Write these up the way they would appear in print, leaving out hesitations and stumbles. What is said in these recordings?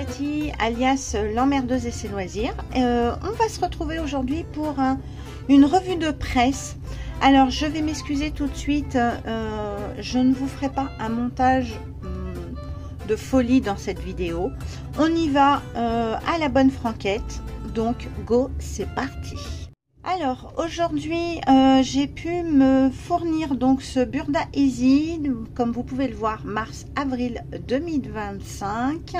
Cathy, alias l'emmerdeuse et ses loisirs. On va se retrouver aujourd'hui pour une revue de presse. Alors je vais m'excuser tout de suite, je ne vous ferai pas un montage de folie dans cette vidéo. On y va à la bonne franquette, donc go, c'est parti. Alors aujourd'hui j'ai pu me fournir donc ce Burda Easy, comme vous pouvez le voir, mars-avril 2025,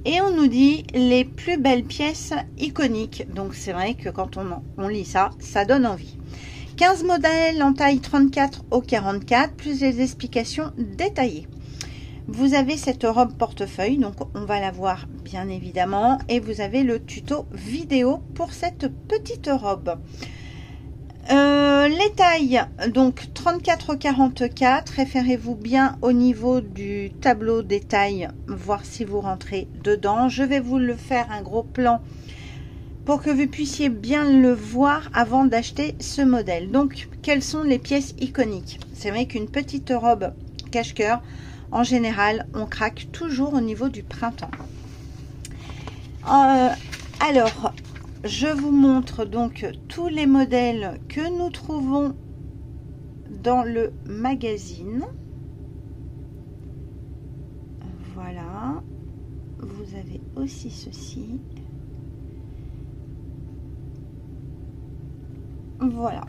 et on nous dit les plus belles pièces iconiques. Donc c'est vrai que quand on lit ça, ça donne envie. 15 modèles en taille 34 au 44, plus les explications détaillées. Vous avez cette robe portefeuille, donc on va la voir bien évidemment, et vous avez le tuto vidéo pour cette petite robe. Les tailles, donc 34 au 44, référez-vous bien au niveau du tableau des tailles, voir si vous rentrez dedans. Je vais vous le faire un gros plan pour que vous puissiez bien le voir avant d'acheter ce modèle. Donc, quelles sont les pièces iconiques? C'est vrai qu'une petite robe cache-cœur, en général, on craque toujours au niveau du printemps. Alors, je vous montre donc tous les modèles que nous trouvons dans le magazine. Voilà. Vous avez aussi ceci. Voilà.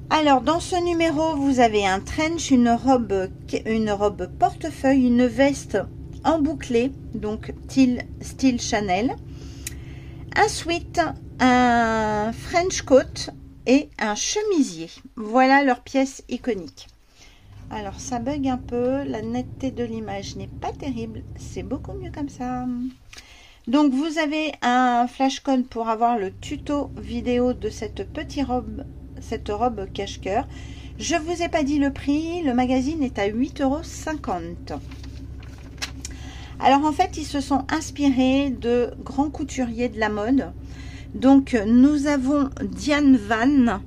Alors, dans ce numéro, vous avez un trench, une robe portefeuille, une veste en bouclé, donc style Chanel, un sweat, un French coat et un chemisier. Voilà leurs pièces iconiques. Alors, ça bug un peu, la netteté de l'image n'est pas terrible, c'est beaucoup mieux comme ça. Donc, vous avez un flashcode pour avoir le tuto vidéo de cette petite robe. Cette robe cache-cœur. Je vous ai pas dit le prix, le magazine est à 8,50 €. Alors en fait, ils se sont inspirés de grands couturiers de la mode. Donc nous avons Diane Van,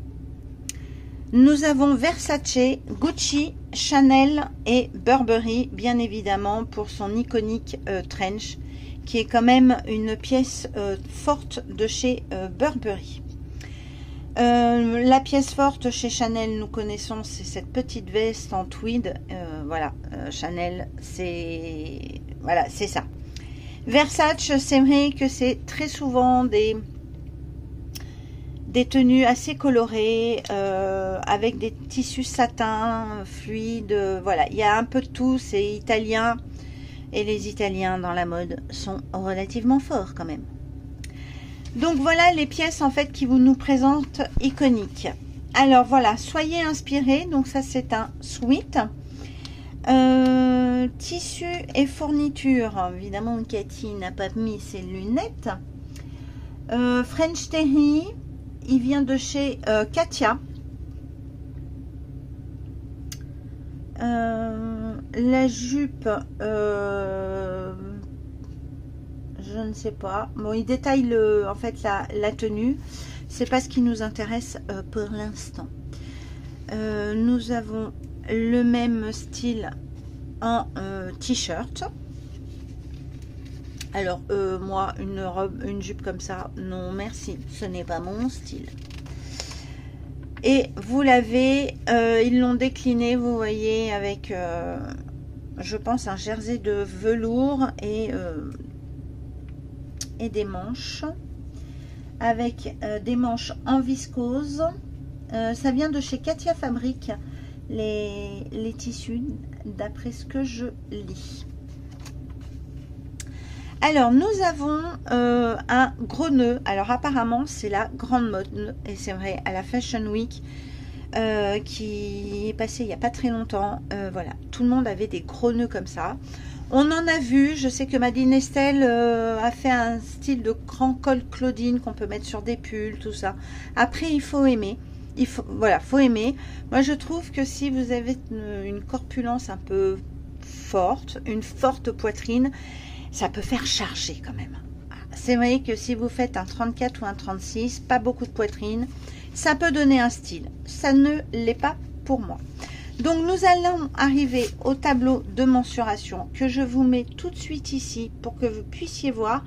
nous avons Versace, Gucci, Chanel et Burberry, bien évidemment pour son iconique trench, qui est quand même une pièce forte de chez Burberry. La pièce forte chez Chanel, nous connaissons, c'est cette petite veste en tweed. Voilà, Chanel, c'est voilà, c'est ça. Versace, c'est vrai que c'est très souvent des tenues assez colorées, avec des tissus satin, fluides. Voilà, il y a un peu de tout, c'est italien. Et les Italiens dans la mode sont relativement forts quand même. Donc voilà les pièces en fait qui vous nous présentent iconiques. Alors voilà, soyez inspirés. Donc ça c'est un sweat. Tissu et fournitures. Évidemment Cathy n'a pas mis ses lunettes. French Terry. Il vient de chez Katia. La jupe... je ne sais pas. Bon, il détaille en fait la tenue. C'est pas ce qui nous intéresse pour l'instant. Nous avons le même style en t-shirt. Alors moi, une jupe comme ça, non merci, ce n'est pas mon style. Et vous l'avez, ils l'ont décliné, vous voyez, avec, je pense, un jersey de velours et des manches, avec des manches en viscose. Ça vient de chez Katia Fabrique, les tissus, d'après ce que je lis. Alors nous avons un gros nœud. Alors apparemment c'est la grande mode, et c'est vrai, à la Fashion Week qui est passée il n'y a pas très longtemps. Voilà, tout le monde avait des gros nœuds comme ça. On en a vu, je sais que Madeleine Estelle a fait un style de grand col Claudine qu'on peut mettre sur des pulls, tout ça. Après, il faut aimer. Voilà, faut aimer. Moi, je trouve que si vous avez une corpulence un peu forte, une forte poitrine, ça peut faire charger quand même. C'est vrai que si vous faites un 34 ou un 36, pas beaucoup de poitrine, ça peut donner un style. Ça ne l'est pas pour moi. Donc nous allons arriver au tableau de mensuration que je vous mets tout de suite ici pour que vous puissiez voir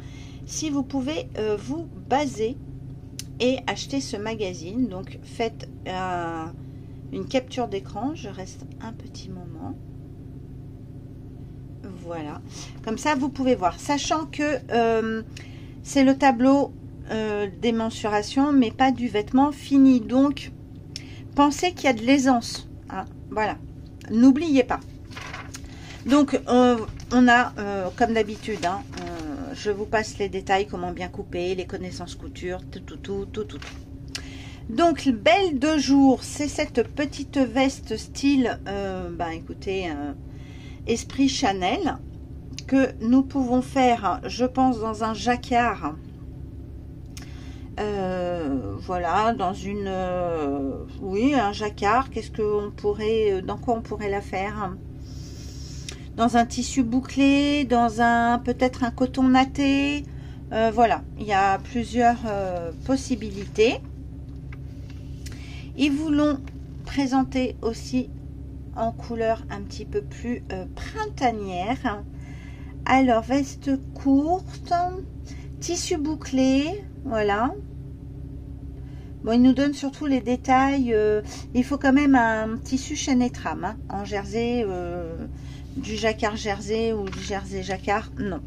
si vous pouvez vous baser et acheter ce magazine. Donc faites une capture d'écran, je reste un petit moment. Voilà, comme ça vous pouvez voir, sachant que c'est le tableau des mensurations, mais pas du vêtement fini. Donc pensez qu'il y a de l'aisance, hein, voilà, n'oubliez pas. Donc on a comme d'habitude, hein, je vous passe les détails, comment bien couper, les connaissances couture, tout. Donc belle de jour, c'est cette petite veste style écoutez, esprit Chanel, que nous pouvons faire, je pense, dans un jacquard. Voilà, dans une oui, un jacquard. Qu'est-ce qu'on pourrait, dans quoi on pourrait la faire? Dans un tissu bouclé, dans un peut-être un coton natté. Voilà, il y a plusieurs possibilités. Ils vous l'ont présenté aussi en couleur un petit peu plus printanière. Alors, veste courte, tissu bouclé, voilà. Bon, il nous donne surtout les détails. Il faut quand même un tissu chaîne et trame, hein, en jersey, du jacquard jersey ou du jersey jacquard, non.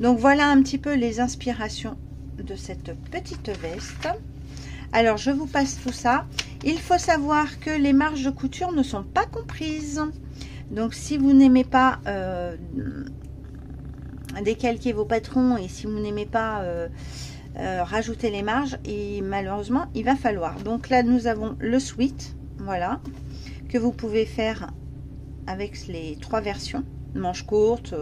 Donc voilà un petit peu les inspirations de cette petite veste. Alors, je vous passe tout ça. Il faut savoir que les marges de couture ne sont pas comprises. Donc, si vous n'aimez pas décalquer vos patrons et si vous n'aimez pas rajouter les marges, et malheureusement, il va falloir. Donc là, nous avons le sweat, voilà, que vous pouvez faire avec les 3 versions. Manches courtes,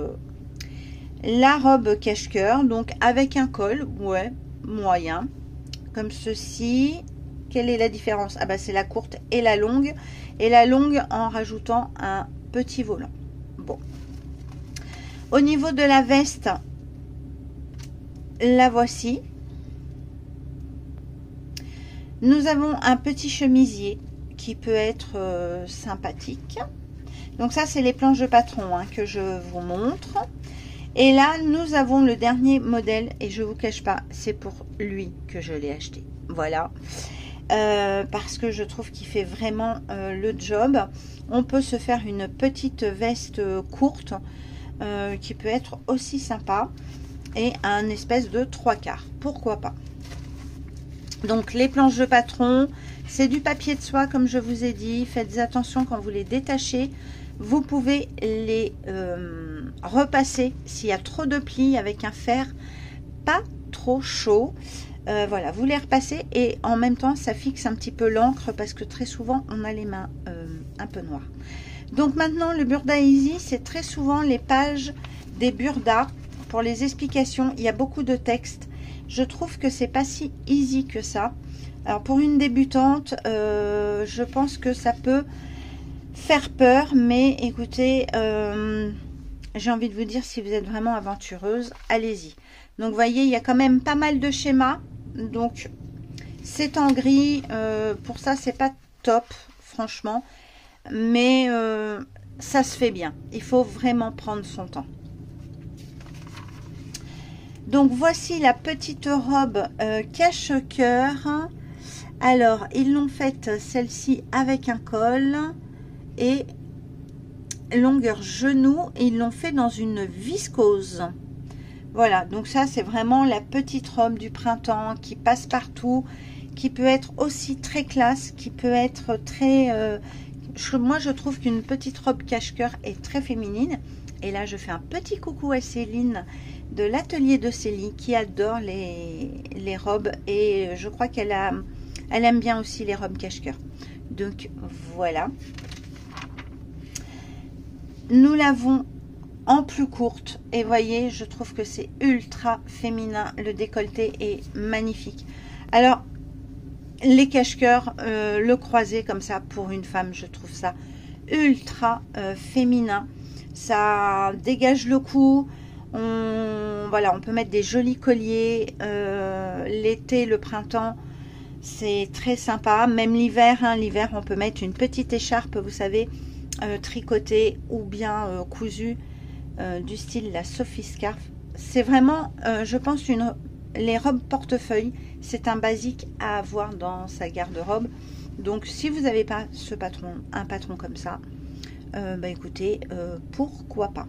la robe cache-cœur, donc avec un col, ouais, moyen, comme ceci. Quelle est la différence? Ah bah c'est la courte et la longue en rajoutant un petit volant. Bon, au niveau de la veste, la voici. Nous avons un petit chemisier qui peut être sympathique. Donc ça, c'est les planches de patron, hein, que je vous montre. Et là, nous avons le dernier modèle et je vous cache pas, c'est pour lui que je l'ai acheté. Voilà. Parce que je trouve qu'il fait vraiment le job. On peut se faire une petite veste courte qui peut être aussi sympa et un espèce de 3/4, pourquoi pas. Donc les planches de patron, c'est du papier de soie comme je vous ai dit. Faites attention quand vous les détachez, vous pouvez les repasser s'il y a trop de plis avec un fer pas trop chaud. Voilà, vous les repassez et en même temps ça fixe un petit peu l'encre parce que très souvent on a les mains un peu noires. Donc maintenant le Burda Easy, c'est très souvent les pages des Burda pour les explications. Il y a beaucoup de textes. Je trouve que c'est pas si easy que ça. Alors pour une débutante, je pense que ça peut faire peur, mais écoutez, j'ai envie de vous dire, si vous êtes vraiment aventureuse, allez-y. Donc vous voyez, il y a quand même pas mal de schémas. Donc c'est en gris, pour ça c'est pas top franchement, mais ça se fait bien. Il faut vraiment prendre son temps. Donc voici la petite robe cache-cœur. Alors ils l'ont faite celle-ci avec un col et longueur genou, et ils l'ont fait dans une viscose. Voilà, donc ça c'est vraiment la petite robe du printemps qui passe partout, qui peut être aussi très classe, qui peut être très... moi je trouve qu'une petite robe cache-cœur est très féminine. Et là je fais un petit coucou à Céline de l'atelier de Célie qui adore les robes, et je crois qu'elle aime bien aussi les robes cache-cœur. Donc voilà. Nous l'avons en plus courte et voyez, je trouve que c'est ultra féminin. Le décolleté est magnifique. Alors les cache-cœurs, le croisé comme ça pour une femme, je trouve ça ultra féminin. Ça dégage le cou. Voilà, on peut mettre des jolis colliers l'été, le printemps. C'est très sympa, même l'hiver, hein, l'hiver on peut mettre une petite écharpe, vous savez, tricotée ou bien cousue, du style la Sophie Scarf. C'est vraiment, je pense, les robes portefeuille, c'est un basique à avoir dans sa garde-robe. Donc si vous n'avez pas un patron comme ça, bah écoutez, pourquoi pas.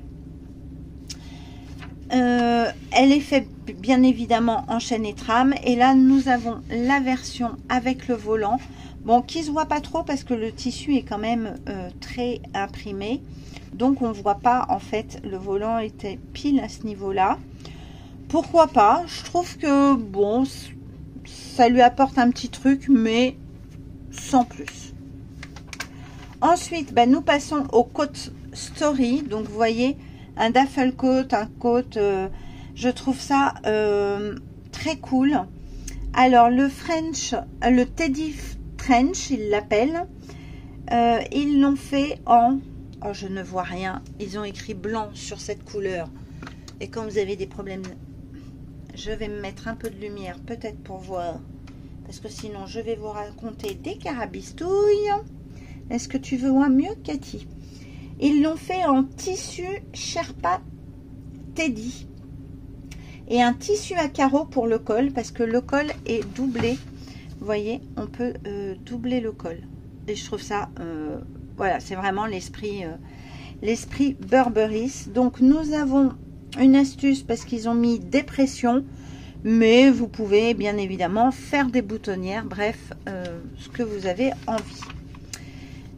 Elle est faite bien évidemment en chaîne et trame, et là nous avons la version avec le volant, bon, qui se voit pas trop parce que le tissu est quand même très imprimé, donc on voit pas, en fait le volant était pile à ce niveau là. Pourquoi pas, je trouve que bon, ça lui apporte un petit truc, mais sans plus. Ensuite, bah, nous passons au coat story, donc vous voyez, un duffel coat, un coat, je trouve ça très cool. Alors le Teddy Trench, ils l'appellent. Ils l'ont fait en, oh je ne vois rien, ils ont écrit blanc sur cette couleur. Et quand vous avez des problèmes, je vais me mettre un peu de lumière peut-être pour voir, parce que sinon je vais vous raconter des carabistouilles. Est-ce que tu veux voir mieux, Cathy? Ils l'ont fait en tissu Sherpa Teddy. Et un tissu à carreaux pour le col, parce que le col est doublé. Vous voyez, on peut doubler le col. Et je trouve ça, voilà, c'est vraiment l'esprit Burberry. Donc nous avons une astuce, parce qu'ils ont mis des pressions. Mais vous pouvez bien évidemment faire des boutonnières. Bref, ce que vous avez envie.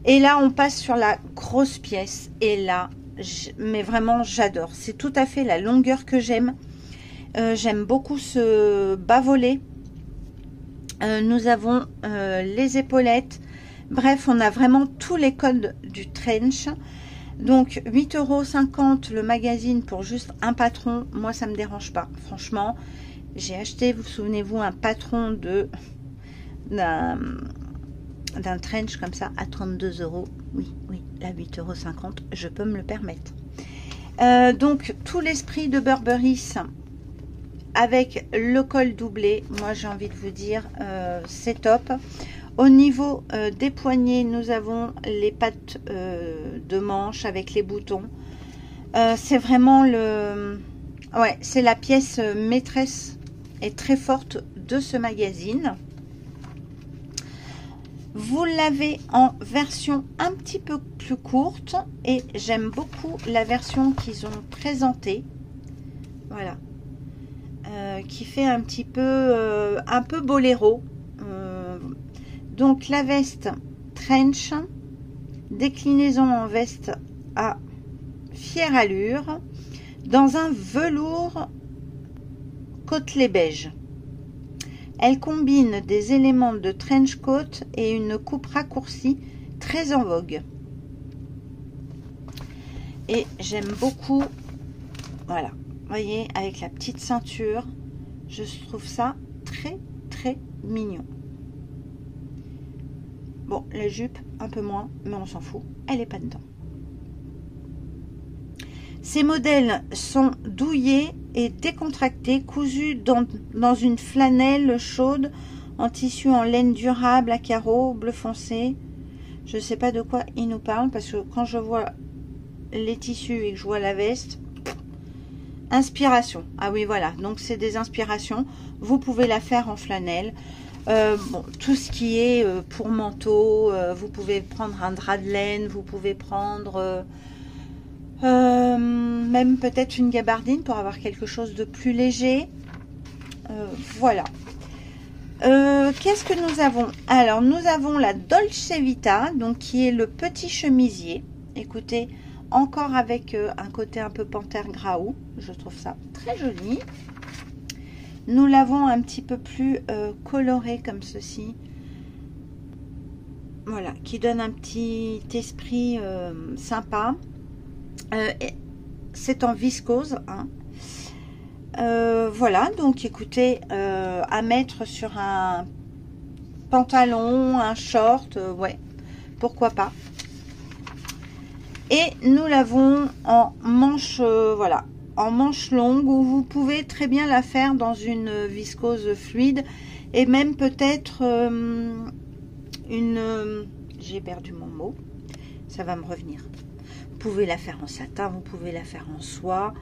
Et là, on passe sur la grosse pièce. Et là, mais vraiment, j'adore. C'est tout à fait la longueur que j'aime. J'aime beaucoup ce bas-volet. Nous avons les épaulettes. Bref, on a vraiment tous les codes du trench. Donc, 8,50 € le magazine pour juste un patron. Moi, ça ne me dérange pas. Franchement, j'ai acheté, vous souvenez-vous, un patron d'un trench comme ça à 32 €. Oui, à 8,50 €, je peux me le permettre. Donc tout l'esprit de Burberry avec le col doublé, moi j'ai envie de vous dire, c'est top. Au niveau des poignets, nous avons les pattes de manche avec les boutons. C'est vraiment c'est la pièce maîtresse et très forte de ce magazine. Vous l'avez en version un petit peu plus courte, et j'aime beaucoup la version qu'ils ont présentée. Voilà, qui fait un petit peu boléro. Donc la veste trench, déclinaison en veste à fière allure, dans un velours côtelé beige. Elle combine des éléments de trench coat et une coupe raccourcie très en vogue. Et j'aime beaucoup, voilà, vous voyez, avec la petite ceinture, je trouve ça très très mignon. Bon, la jupe un peu moins, mais on s'en fout, elle n'est pas dedans. Ces modèles sont douillés et décontractés, cousus dans une flanelle chaude en tissu en laine durable à carreaux bleu foncé. Je ne sais pas de quoi il nous parle, parce que quand je vois les tissus et que je vois la veste, inspiration. Ah oui, voilà, donc c'est des inspirations. Vous pouvez la faire en flanelle. Bon, tout ce qui est pour manteau, vous pouvez prendre un drap de laine, vous pouvez prendre même peut-être une gabardine pour avoir quelque chose de plus léger. Voilà. Qu'est-ce que nous avons? Alors nous avons la Dolce Vita, donc qui est le petit chemisier. Écoutez, encore avec un côté un peu panthère graou, je trouve ça très joli. Nous l'avons un petit peu plus coloré comme ceci. Voilà, qui donne un petit esprit sympa. C'est en viscose, hein. Voilà, donc écoutez, à mettre sur un pantalon, un short, ouais, pourquoi pas. Et nous l'avons en manche, voilà, en manche longue, où vous pouvez très bien la faire dans une viscose fluide. et même peut-être j'ai perdu mon mot, ça va me revenir. Vous pouvez la faire en satin, vous pouvez la faire en soie,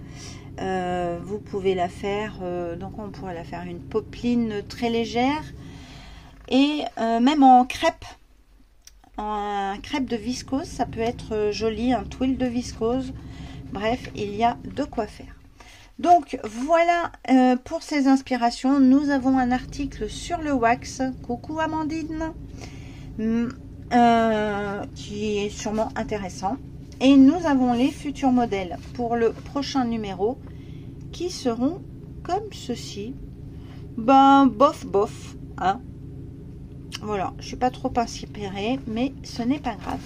vous pouvez la faire, donc on pourrait la faire une popeline très légère, et même en crêpe, de viscose, ça peut être joli, un twill de viscose. Bref, il y a de quoi faire. Donc voilà pour ces inspirations. Nous avons un article sur le wax. Coucou Amandine, qui est sûrement intéressant. Et nous avons les futurs modèles pour le prochain numéro qui seront comme ceci. Ben bof bof, hein. Voilà, je suis pas trop inspirée, mais ce n'est pas grave.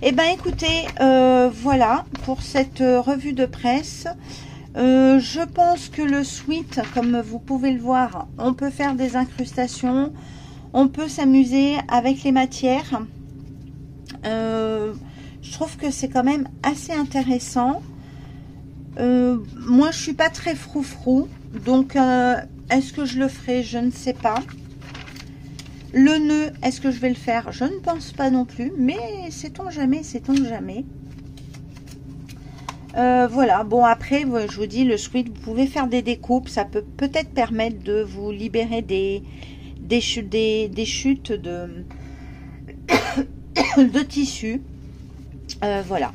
Et ben écoutez, voilà pour cette revue de presse. Je pense que le sweat, comme vous pouvez le voir, on peut faire des incrustations, on peut s'amuser avec les matières. Je trouve que c'est quand même assez intéressant. Moi je suis pas très froufrou, donc est-ce que je le ferai? Je ne sais pas. Le nœud, est-ce que je vais le faire? Je ne pense pas non plus, mais sait-on jamais, sait-on jamais. Voilà, bon après, je vous dis, le sweat, vous pouvez faire des découpes, ça peut peut-être permettre de vous libérer des chutes de, de tissu. Voilà.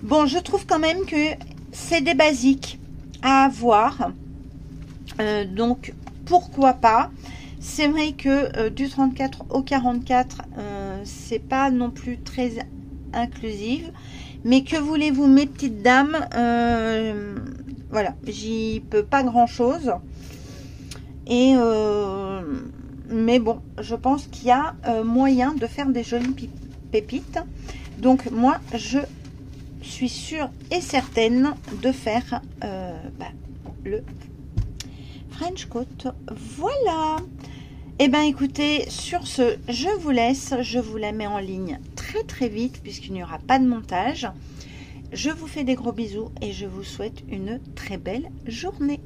Bon, je trouve quand même que c'est des basiques à avoir, donc pourquoi pas. C'est vrai que du 34 au 44, c'est pas non plus très inclusive. Mais que voulez-vous, mes petites dames, voilà, j'y peux pas grand-chose. Et mais bon, je pense qu'il y a moyen de faire des jolies pépites. Donc moi, je suis sûre et certaine de faire le French coat. Voilà. Et ben écoutez, sur ce, je vous laisse. Je vous la mets en ligne très vite puisqu'il n'y aura pas de montage. Je vous fais des gros bisous et je vous souhaite une très belle journée.